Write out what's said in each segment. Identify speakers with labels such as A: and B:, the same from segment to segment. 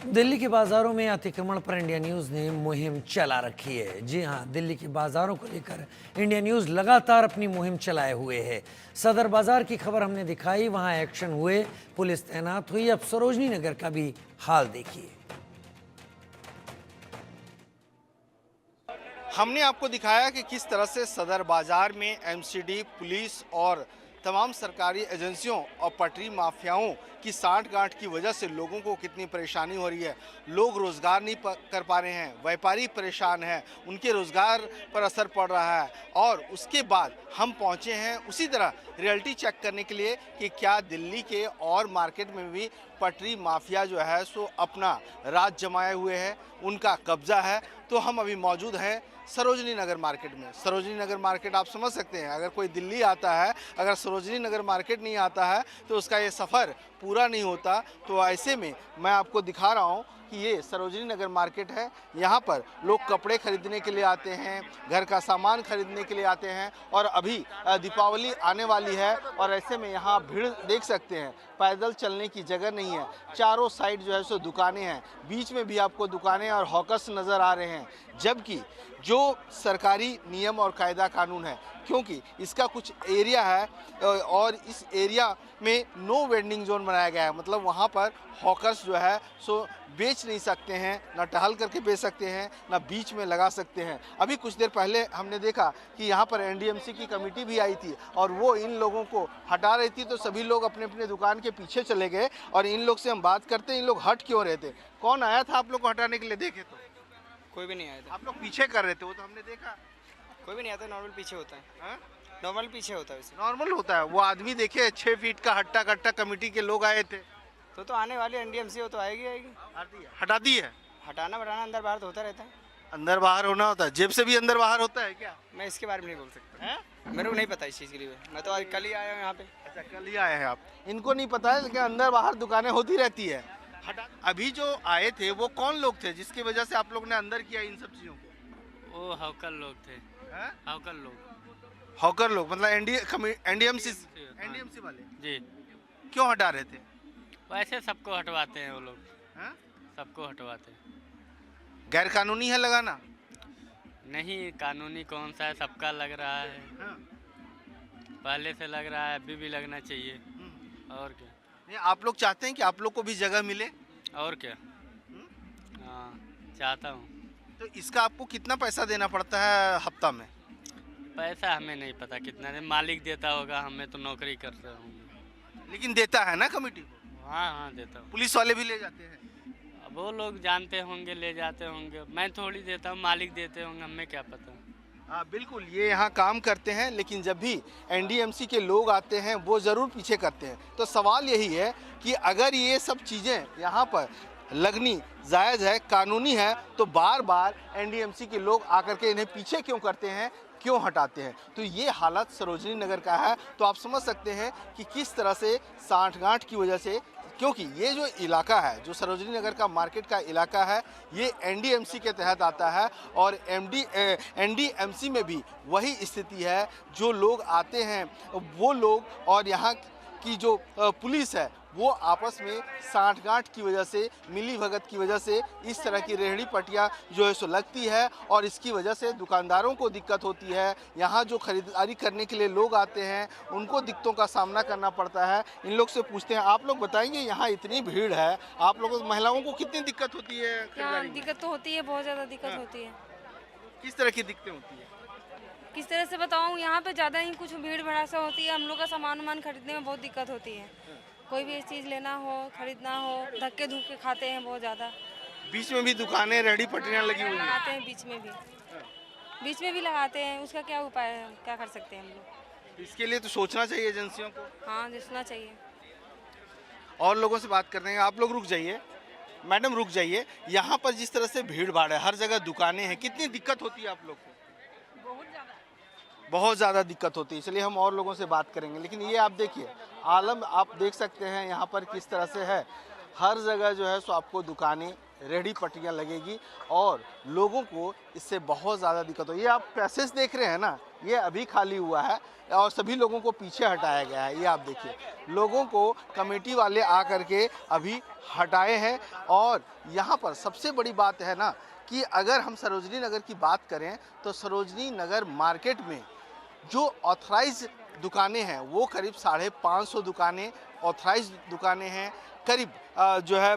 A: दिल्ली के बाजारों में अतिक्रमण पर इंडिया न्यूज़ ने मुहिम चला रखी है। जी हां, दिल्ली के बाजारों को लेकर इंडिया न्यूज़ लगातार अपनी मुहिम चलाए हुए है। सदर बाजार की खबर हमने दिखाई, वहां एक्शन हुए, पुलिस तैनात हुई। अब सरोजनी नगर का भी हाल देखिए।
B: हमने आपको दिखाया कि किस तरह से सदर बाजार में एमसीडी, पुलिस और तमाम सरकारी एजेंसियों और पटरी माफियाओं की सांठ-गांठ की वजह से लोगों को कितनी परेशानी हो रही है। लोग रोज़गार नहीं कर पा रहे हैं, व्यापारी परेशान हैं, उनके रोज़गार पर असर पड़ रहा है। और उसके बाद हम पहुंचे हैं उसी तरह रियलिटी चेक करने के लिए कि क्या दिल्ली के और मार्केट में भी पटरी माफिया जो है सो अपना राज जमाए हुए है, उनका कब्जा है। तो हम अभी मौजूद हैं सरोजनी नगर मार्केट में। सरोजनी नगर मार्केट आप समझ सकते हैं, अगर कोई दिल्ली आता है, अगर सरोजनी नगर मार्केट नहीं आता है तो उसका ये सफ़र पूरा नहीं होता। तो ऐसे में मैं आपको दिखा रहा हूँ कि ये सरोजनी नगर मार्केट है। यहाँ पर लोग कपड़े खरीदने के लिए आते हैं, घर का सामान खरीदने के लिए आते हैं। और अभी दीपावली आने वाली है और ऐसे में यहाँ भीड़ देख सकते हैं, पैदल चलने की जगह नहीं है। चारों साइड जो है सो दुकानें हैं, बीच में भी आपको दुकानें और हॉकर्स नज़र आ रहे हैं। जबकि जो सरकारी नियम और कायदा कानून है, क्योंकि इसका कुछ एरिया है और इस एरिया में नो वेंडिंग जोन बनाया गया है, मतलब वहाँ पर हॉकर्स जो है सो बेच नहीं सकते हैं, ना टहल करके बेच सकते हैं, ना बीच में लगा सकते हैं। अभी कुछ देर पहले हमने देखा कि यहाँ पर एनडीएमसी की कमेटी भी आई थी और वो इन लोगों को हटा रही थी, तो सभी लोग अपने अपने दुकान के पीछे चले गए। और इन लोग से हम बात करते हैं, इन लोग हट क्यों रहे थे, कौन आया था आप लोग को हटाने के लिए? देखे तो
C: कोई भी नहीं आया था।
B: आप लोग पीछे कर रहे थे, वो तो हमने देखा।
C: कोई भी नहीं आता, नॉर्मल पीछे होता है।
B: हाँ?
C: नॉर्मल पीछे होता है वैसे।
B: नॉर्मल होता है। वो आदमी देखे 6 फीट का हट्टा कट्टा कमेटी के लोग आए थे।
C: तो आने वाली एनडीएमसी हो तो आएगी।
B: हटा दी है।
C: हटाना बढ़ाना अंदर बाहर तो होता रहता है।
B: अंदर बाहर होना होता है, जेब से भी अंदर बाहर होता है क्या?
C: मैं इसके बारे में नहीं बोल सकता
B: है?
C: मेरे को नहीं पता इस चीज़ के लिए। मैं तो आज कल ही आया हूँ यहाँ पे।
B: अच्छा, कल ही आए हैं आप। इनको नहीं पता है, लेकिन अंदर बाहर दुकानें होती रहती है। हटा। अभी जो आए थे वो कौन लोग थे जिसकी वजह से आप लोग ने अंदर किया इन सब चीजों को?
D: वो हॉकर लोग थे। हॉकर लोग।
B: हॉकर लोग मतलब एनडीएमसी वाले
D: जी।
B: क्यों हटा रहे थे?
D: वैसे सबको हटवाते हैं वो लोग।
B: हाँ?
D: सबको हटवाते हैं।
B: गैर कानूनी है लगाना?
D: नहीं, कानूनी कौन सा है, सबका लग रहा है।
B: हाँ?
D: पहले से लग रहा है, अभी भी लगना चाहिए। और क्या?
B: नहीं, आप लोग चाहते हैं कि आप लोग को भी जगह मिले?
D: और क्या? हाँ, चाहता हूँ।
B: तो इसका आपको कितना पैसा देना पड़ता है हफ्ता में?
D: पैसा हमें नहीं पता कितना दे, मालिक देता होगा, हमें तो नौकरी करते होंगे।
B: लेकिन देता है ना कमेटी को?
D: हाँ हाँ, देता हूँ।
B: पुलिस वाले भी ले जाते हैं?
D: अब वो लोग जानते होंगे, ले जाते होंगे। मैं थोड़ी देता हूँ, मालिक देते होंगे, हमें क्या पता।
B: हाँ बिल्कुल, ये यहाँ काम करते हैं, लेकिन जब भी एनडीएमसी के लोग आते हैं वो ज़रूर पीछे करते हैं। तो सवाल यही है कि अगर ये सब चीज़ें यहाँ पर लगनी जायज़ है, कानूनी है, तो बार बार एनडीएमसी के लोग आकर के इन्हें पीछे क्यों करते हैं, क्यों हटाते हैं? तो ये हालत सरोजनी नगर का है। तो आप समझ सकते हैं कि किस तरह से सांठ-गांठ की वजह से, क्योंकि ये जो इलाका है, जो सरोजनी नगर का मार्केट का इलाका है, ये एनडीएमसी के तहत आता है। और एनडीएमसी में भी वही स्थिति है। जो लोग आते हैं वो लोग और यहाँ की जो पुलिस है वो आपस में सांठ-गांठ की वजह से, मिली भगत की वजह से इस तरह की रेहड़ी पटिया जो है सो लगती है और इसकी वजह से दुकानदारों को दिक्कत होती है। यहाँ जो खरीदारी करने के लिए लोग आते हैं उनको दिक्कतों का सामना करना पड़ता है। इन लोग से पूछते हैं, आप लोग बताएंगे यहाँ इतनी भीड़ है, आप लोगों महिलाओं को कितनी दिक्कत होती है?
E: दिक्कत तो होती है, बहुत ज़्यादा दिक्कत होती है।
B: किस तरह की दिक्कतें होती है?
E: किस तरह से बताऊँ, यहाँ पे ज़्यादा ही कुछ भीड़ भड़ासा होती है। हम लोग का सामान खरीदने में बहुत दिक्कत होती है। कोई भी चीज़ लेना हो, खरीदना हो, धक्के धुक्के खाते हैं बहुत ज़्यादा।
B: बीच में भी दुकानें, रेहड़ी पटरियाँ लगी हुई हैं।
E: लगाते हैं बीच में भी लगाते हैं। उसका क्या उपाय है, क्या कर सकते हैं हम लोग?
B: इसके लिए तो सोचना चाहिए एजेंसियों को।
E: हाँ, सोचना चाहिए।
B: और लोगों से बात करते हैं। आप लोग रुक जाइए, मैडम रुक जाइए। यहाँ पर जिस तरह से भीड़ भाड़ है, हर जगह दुकानें हैं, कितनी दिक्कत होती है आप लोग को? बहुत ज़्यादा दिक्कत होती है। चलिए हम और लोगों से बात करेंगे। लेकिन ये आप देखिए, आलम आप देख सकते हैं यहाँ पर किस तरह से है। हर जगह जो है सो आपको दुकानें रेहड़ी पटरियां लगेगी और लोगों को इससे बहुत ज़्यादा दिक्कत हो। ये आप पैसेज देख रहे हैं ना, ये अभी खाली हुआ है और सभी लोगों को पीछे हटाया गया है। ये आप देखिए, लोगों को कमेटी वाले आ करके अभी हटाए हैं। और यहाँ पर सबसे बड़ी बात है ना कि अगर हम सरोजनी नगर की बात करें तो सरोजनी नगर मार्केट में जो ऑथराइज दुकानें हैं वो करीब 550 दुकानें ऑथराइज दुकानें हैं। करीब जो है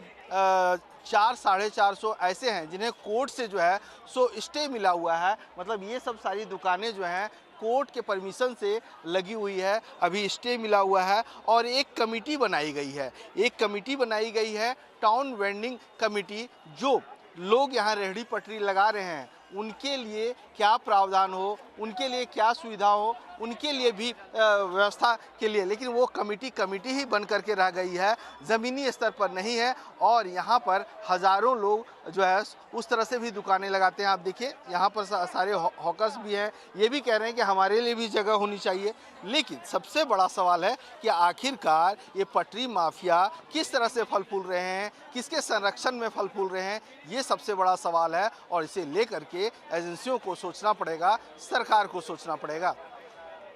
B: 400-450 ऐसे हैं जिन्हें कोर्ट से जो है सो स्टे मिला हुआ है। मतलब ये सब सारी दुकानें जो हैं कोर्ट के परमिशन से लगी हुई है, अभी स्टे मिला हुआ है। और एक कमेटी बनाई गई है, एक कमेटी बनाई गई है टाउन वेंडिंग कमेटी। जो लोग यहाँ रेहड़ी पटरी लगा रहे हैं उनके लिए क्या प्रावधान हो, उनके लिए क्या सुविधा हो, उनके लिए भी व्यवस्था के लिए, लेकिन वो कमेटी ही बन करके रह गई है, ज़मीनी स्तर पर नहीं है। और यहाँ पर हज़ारों लोग जो है उस तरह से भी दुकानें लगाते हैं। आप देखिए यहाँ पर सारे हॉकर्स भी हैं, ये भी कह रहे हैं कि हमारे लिए भी जगह होनी चाहिए। लेकिन सबसे बड़ा सवाल है कि आखिरकार ये पटरी माफिया किस तरह से फल फूल रहे हैं, किसके संरक्षण में फल फूल रहे हैं, ये सबसे बड़ा सवाल है। और इसे लेकर के एजेंसियों को सोचना पड़ेगा, सरकार को सोचना पड़ेगा।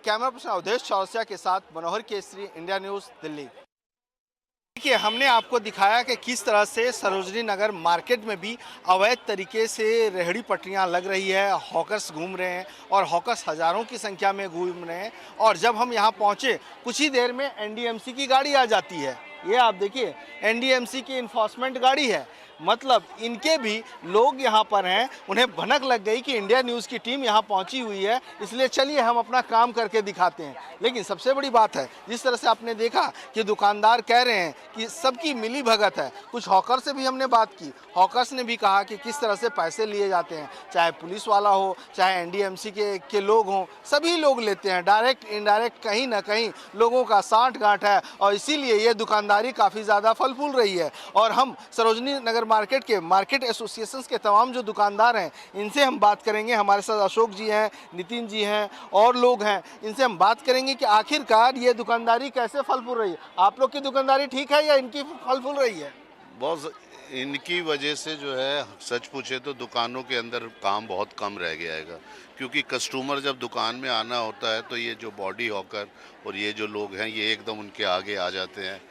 B: कैमरा पर्सन अवधेश चौरसिया के साथ मनोहर केसरी, इंडिया न्यूज़, दिल्ली। देखिए, हमने आपको दिखाया कि किस तरह से सरोजनी नगर मार्केट में भी अवैध तरीके से रेहड़ी पटरियां लग रही है, हॉकर्स घूम रहे हैं और हॉकर्स हज़ारों की संख्या में घूम रहे हैं। और जब हम यहां पहुंचे कुछ ही देर में एनडीएमसी की गाड़ी आ जाती है। ये आप देखिए, एनडीएमसी की इन्फोर्समेंट गाड़ी है। मतलब इनके भी लोग यहाँ पर हैं, उन्हें भनक लग गई कि इंडिया न्यूज़ की टीम यहाँ पहुँची हुई है, इसलिए चलिए हम अपना काम करके दिखाते हैं। लेकिन सबसे बड़ी बात है, जिस तरह से आपने देखा कि दुकानदार कह रहे हैं कि सबकी मिली भगत है। कुछ हॉकर से भी हमने बात की, हॉकर्स ने भी कहा कि किस तरह से पैसे लिए जाते हैं, चाहे पुलिस वाला हो, चाहे एनडीएमसी के लोग हों, सभी लोग लेते हैं, डायरेक्ट इनडायरेक्ट कहीं ना कहीं लोगों का साठ गांठ है। और इसीलिए ये दुकानदारी काफ़ी ज़्यादा फल फूल रही है। और हम सरोजनी नगर मार्केट के मार्केट एसोसिएशंस के तमाम जो दुकानदार हैं इनसे हम बात करेंगे। हमारे साथ अशोक जी हैं, नितिन जी हैं और लोग हैं, इनसे हम बात करेंगे कि आखिरकार ये दुकानदारी कैसे फल फूल रही है। आप लोग की दुकानदारी ठीक है या इनकी फल फूल रही है?
F: बहुत इनकी वजह से जो है, सच पूछे तो दुकानों के अंदर काम बहुत कम रह गया है। क्योंकि कस्टमर जब दुकान में आना होता है तो ये जो बॉडी हॉकर और ये जो लोग हैं ये एकदम उनके आगे आ जाते हैं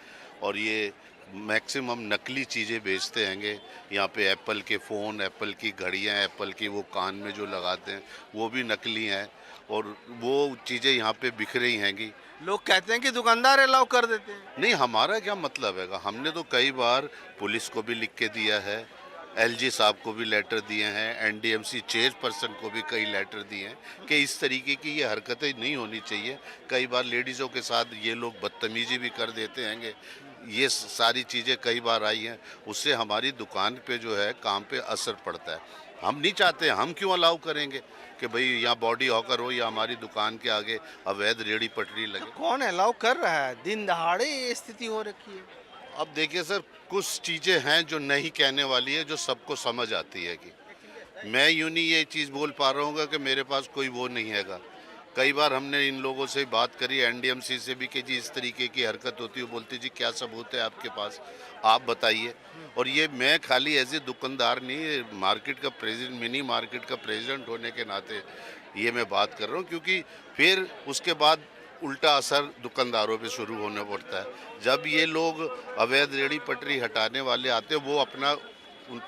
F: और ये मैक्सिमम नकली चीज़ें बेचते हैंगे। यहाँ पे एप्पल के फ़ोन, एप्पल की घड़ियाँ, एप्पल की वो कान में जो लगाते हैं वो भी नकली हैं और वो चीज़ें यहाँ पे बिक रही हैंगी।
B: लोग कहते हैं कि दुकानदार अलाउ कर देते हैं।
F: नहीं, हमारा क्या मतलब है, हमने तो कई बार पुलिस को भी लिख के दिया है, एलजी साहब को भी लेटर दिए हैं, एनडीएमसी चेयरपर्सन को भी कई लेटर दिए हैं कि इस तरीके की ये हरकतें नहीं होनी चाहिए। कई बार लेडीज़ों के साथ ये लोग बदतमीजी भी कर देते हैंगे। ये सारी चीज़ें कई बार आई हैं, उससे हमारी दुकान पे जो है काम पे असर पड़ता है। हम नहीं चाहते, हम क्यों अलाउ करेंगे कि भाई यहाँ बॉडी हॉकर हो या हमारी दुकान के आगे अवैध रेहड़ी पटरी लगे।
B: कौन अलाउ कर रहा है? दिन दहाड़े ये स्थिति हो रखी है।
F: अब देखिए सर, कुछ चीज़ें हैं जो नहीं कहने वाली है, जो सबको समझ आती है। कि मैं यूँ नहीं ये चीज़ बोल पा रहा हूँ कि मेरे पास कोई वो नहीं हैगा। कई बार हमने इन लोगों से बात करी, एनडीएमसी से भी, कि जी इस तरीके की हरकत होती है। बोलती जी क्या सबूत है आपके पास, आप बताइए। और ये मैं खाली एज ए दुकानदार नहीं, मार्केट का प्रेसिडेंट, मिनी मार्केट का प्रेसिडेंट होने के नाते ये मैं बात कर रहा हूँ। क्योंकि फिर उसके बाद उल्टा असर दुकानदारों पे शुरू होने पड़ता है। जब ये लोग अवैध रेहड़ी पटरी हटाने वाले आते हैं, वो अपना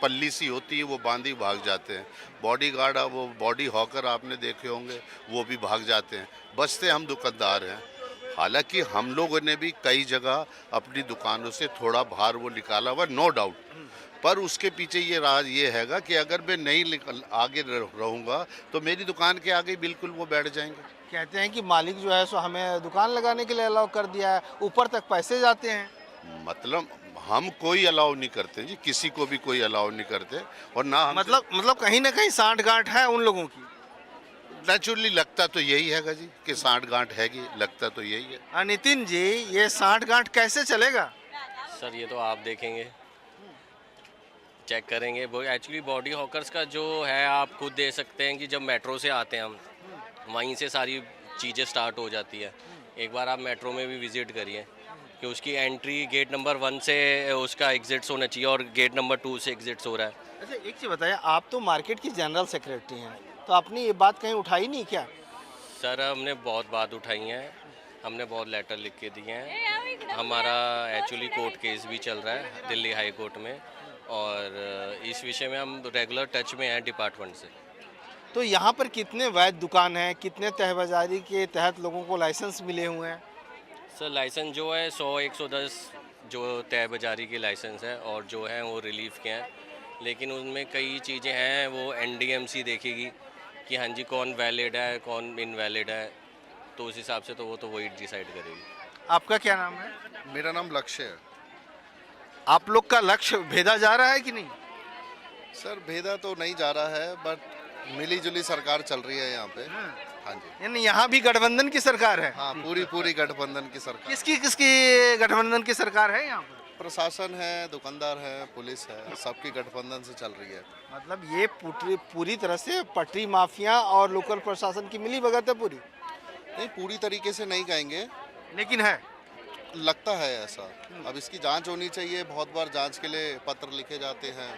F: पल्ली सी होती है वो बांधी भाग जाते हैं। बॉडीगार्ड, वो बॉडी हॉकर आपने देखे होंगे, वो भी भाग जाते हैं। बचते हम दुकानदार हैं। हालांकि हम लोगों ने भी कई जगह अपनी दुकानों से थोड़ा बाहर वो निकाला हुआ, नो डाउट, पर उसके पीछे ये राज ये हैगा कि अगर मैं नहीं आगे रहूँगा तो मेरी दुकान के आगे बिल्कुल वो बैठ जाएंगे।
B: कहते हैं कि मालिक जो है सो हमें दुकान लगाने के लिए अलाउ कर दिया है, ऊपर तक पैसे जाते हैं।
F: मतलब हम कोई अलाउ नहीं करते जी, किसी को भी कोई अलाउ नहीं करते। और ना
B: मतलब कहीं ना कहीं साठ गांठ है उन लोगों की।
F: नेचुरली लगता तो यही हैगा जी कि साठ गांठ हैगी, लगता तो यही है।
B: नितिन जी, ये साठ गांठ कैसे चलेगा?
G: सर ये तो आप देखेंगे, चेक करेंगे। वो एक्चुअली बॉडी हॉकर्स का जो है, आप खुद दे सकते हैं कि जब मेट्रो से आते हैं हम, वहीं से सारी चीज़ें स्टार्ट हो जाती है। एक बार आप मेट्रो में भी विज़िट करिए, कि उसकी एंट्री गेट नंबर 1 से उसका एग्जिट्स होना चाहिए और गेट नंबर 2 से एग्जिट्स हो रहा है।
B: अच्छा एक चीज़ बताइए, आप तो मार्केट की जनरल सेक्रेटरी हैं, तो आपने ये बात कहीं उठाई नहीं क्या?
G: सर हमने बहुत बात उठाई हैं, हमने बहुत लेटर लिख के दिए हैं। हमारा एक्चुअली कोर्ट केस भी चल रहा है दिल्ली हाई कोर्ट में, और इस विषय में हम रेगुलर टच में हैं डिपार्टमेंट से।
B: तो यहाँ पर कितने वैध दुकान हैं, कितने तहबाजारी के तहत लोगों को लाइसेंस मिले हुए हैं?
G: सर लाइसेंस जो है 100-110 जो तय बाजारी के लाइसेंस है, और जो है वो रिलीफ के हैं, लेकिन उनमें कई चीज़ें हैं वो एनडीएमसी देखेगी कि हाँ जी कौन वैलिड है कौन इनवैलिड है, तो उस हिसाब से तो वो तो वही डिसाइड करेगी।
B: आपका क्या नाम है?
F: मेरा नाम लक्ष्य है।
B: आप लोग का लक्ष्य भेदा जा रहा है कि नहीं?
F: सर भेदा तो नहीं जा रहा है, बट मिली जुली सरकार चल रही है यहाँ पे। हाँ जी।
B: यानी यहाँ भी गठबंधन की सरकार है?
F: हाँ पूरी गठबंधन की सरकार।
B: किसकी गठबंधन की सरकार है यहाँ पर?
F: प्रशासन है, दुकानदार है, पुलिस है, सबकी गठबंधन से चल रही है।
B: मतलब ये पूरी तरह से पटरी माफिया और लोकल प्रशासन की मिली भगत है पूरी?
F: नहीं पूरी तरीके से नहीं कहेंगे,
B: लेकिन है,
F: लगता है ऐसा। अब इसकी जांच होनी चाहिए। बहुत बार जांच के लिए पत्र लिखे जाते हैं,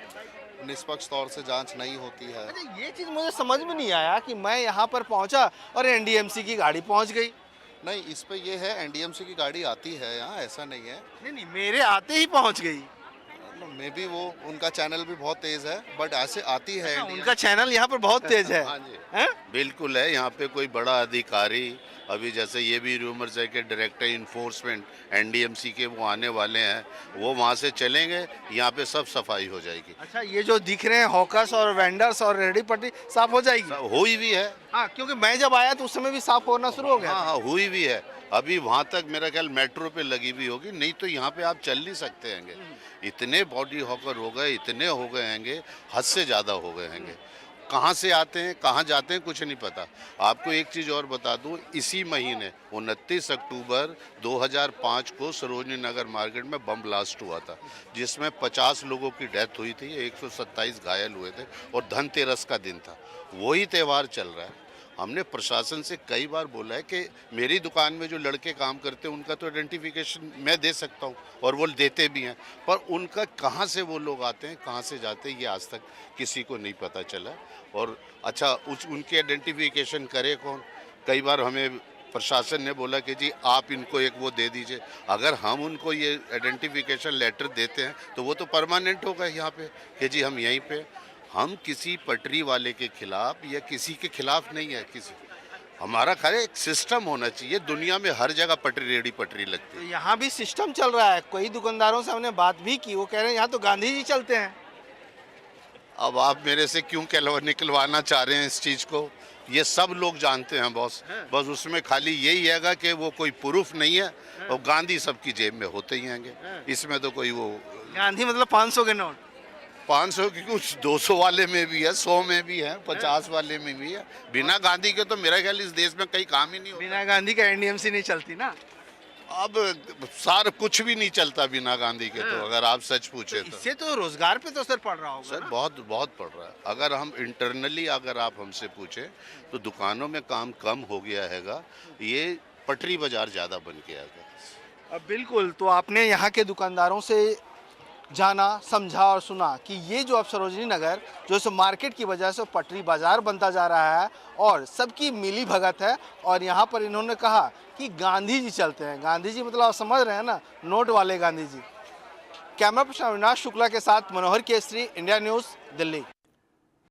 F: निष्पक्ष तौर से जांच नहीं होती है।
B: अच्छा ये चीज़ मुझे समझ में नहीं आया कि मैं यहाँ पर पहुँचा और एनडीएमसी की गाड़ी पहुँच गई।
F: नहीं इस पे ये है, एनडीएमसी की गाड़ी आती है यहाँ, ऐसा नहीं है।
B: नहीं मेरे आते ही पहुँच गई।
F: मे बी वो उनका चैनल भी बहुत तेज है, बट ऐसे आती है।
B: उनका चैनल यहाँ पर बहुत तेज है।
F: हाँ जी
B: हैं?
F: बिल्कुल है। यहाँ पे कोई बड़ा अधिकारी, अभी जैसे ये भी रूमर्स है कि डायरेक्टर इन्फोर्समेंट एनडीएमसी के वो आने वाले हैं, वो वहाँ से चलेंगे, यहाँ पे सब सफाई हो जाएगी।
B: अच्छा ये जो दिख रहे हैं हॉकर्स और वेंडर्स और रेडी पट्टी साफ हो जाएगी?
F: हुई भी है।
B: हाँ क्योंकि मैं जब आया तो उस समय भी साफ होना शुरू हो गया।
F: हाँ हुई भी है। अभी वहाँ तक मेरा ख्याल मेट्रो पे लगी भी होगी, नहीं तो यहाँ पे आप चल नहीं सकते हैंगे। इतने बॉडी हॉकर हो गए, इतने हो गए हैंगे, हद से ज़्यादा हो गए हैंगे। कहाँ से आते हैं कहाँ जाते हैं कुछ नहीं पता। आपको एक चीज़ और बता दूं, इसी महीने 29 अक्टूबर 2005 को सरोजनी नगर मार्केट में बम ब्लास्ट हुआ था, जिसमें 50 लोगों की डेथ हुई थी, 127 घायल हुए थे, और धनतेरस का दिन था। वही त्यौहार चल रहा है। हमने प्रशासन से कई बार बोला है कि मेरी दुकान में जो लड़के काम करते हैं उनका तो आइडेंटिफिकेशन मैं दे सकता हूं, और वो देते भी हैं, पर उनका कहां से वो लोग आते हैं कहां से जाते हैं ये आज तक किसी को नहीं पता चला। और अच्छा उनकी आइडेंटिफिकेशन करे कौन? कई बार हमें प्रशासन ने बोला कि जी आप इनको एक वो दे दीजिए। अगर हम उनको ये आइडेंटिफिकेशन लेटर देते हैं तो वो तो परमानेंट होगा यहाँ पे कि जी हम यहीं पे। हम किसी पटरी वाले के खिलाफ या किसी के खिलाफ नहीं है। किसी हमारा खैर एक सिस्टम होना चाहिए। दुनिया में हर जगह पटरी रेडी पटरी लगती
B: तो
F: है।
B: यहाँ भी सिस्टम चल रहा है। कई दुकानदारों से हमने बात भी की, वो कह रहे हैं यहाँ तो गांधी जी चलते हैं।
F: अब आप मेरे से क्यों निकलवाना चाह रहे हैं इस चीज़ को? ये सब लोग जानते हैं बॉस। बस उसमें खाली यही हैगा कि वो कोई प्रूफ नहीं है, और गांधी सबकी जेब में होते ही हैंगे। इसमें तो कोई वो
B: गांधी मतलब 500 के नोट?
F: 500 की कुछ 200 वाले में भी है, 100 में भी है, 50 वाले में भी है। बिना गांधी के तो मेरा ख्याल इस देश में कहीं काम ही नहीं होता।
B: बिना गांधी का एनडीएमसी नहीं चलती ना।
F: अब सारा कुछ भी नहीं चलता बिना गांधी के, तो अगर आप सच पूछे तो
B: इससे तो रोजगार पे तो असर पड़ रहा होगा
F: सर
B: ना?
F: बहुत पड़ रहा है। अगर हम इंटरनली अगर आप हमसे पूछे तो दुकानों में काम कम हो गया हैगा, ये पटरी बाजार ज़्यादा बन गया है।
B: अब बिल्कुल, तो आपने यहाँ के दुकानदारों से जाना, समझा और सुना कि ये जो अब सरोजनी नगर जो इस मार्केट की वजह से पटरी बाजार बनता जा रहा है और सबकी मिली भगत है। और यहाँ पर इन्होंने कहा कि गांधी जी चलते हैं। गांधी जी मतलब आप समझ रहे हैं ना, नोट वाले गांधी जी। कैमरा पर्सन अविनाश शुक्ला के साथ मनोहर केसरी, इंडिया न्यूज़, दिल्ली।